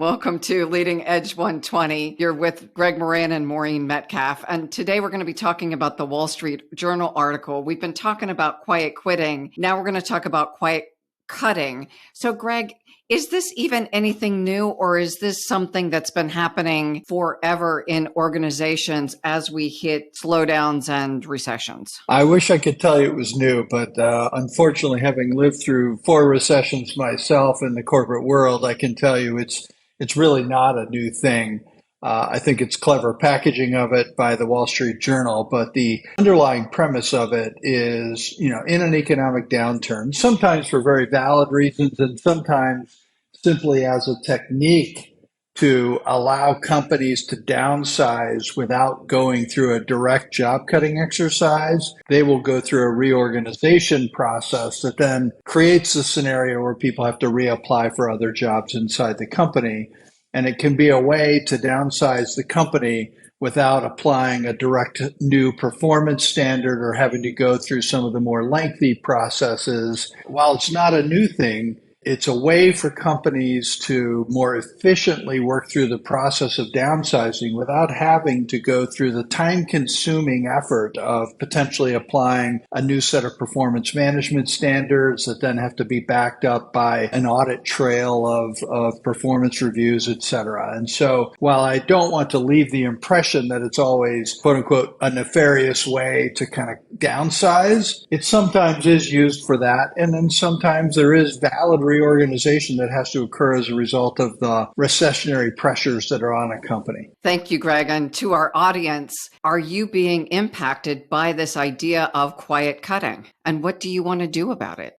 Welcome to Leading Edge 120. You're with Greg Moran and Maureen Metcalf. And today we're going to be talking about the Wall Street Journal article. We've been talking about quiet quitting. Now we're going to talk about quiet cutting. So, Greg, is this even anything new, or is this something that's been happening forever in organizations as we hit slowdowns and recessions? I wish I could tell you it was new, but unfortunately, having lived through 4 recessions myself in the corporate world, I can tell you it's really not a new thing. I think it's clever packaging of it by the Wall Street Journal, but the underlying premise of it is, in an economic downturn, sometimes for very valid reasons and sometimes simply as a technique to allow companies to downsize without going through a direct job cutting exercise. They will go through a reorganization process that then creates a scenario where people have to reapply for other jobs inside the company. And it can be a way to downsize the company without applying a direct new performance standard or having to go through some of the more lengthy processes. While it's not a new thing, it's a way for companies to more efficiently work through the process of downsizing without having to go through the time-consuming effort of potentially applying a new set of performance management standards that then have to be backed up by an audit trail of performance reviews, et cetera. And so while I don't want to leave the impression that it's always, quote unquote, a nefarious way to kind of downsize, it sometimes is used for that. And then sometimes there is valid reorganization that has to occur as a result of the recessionary pressures that are on a company. Thank you, Greg. And to our audience, are you being impacted by this idea of quiet cutting? And what do you want to do about it?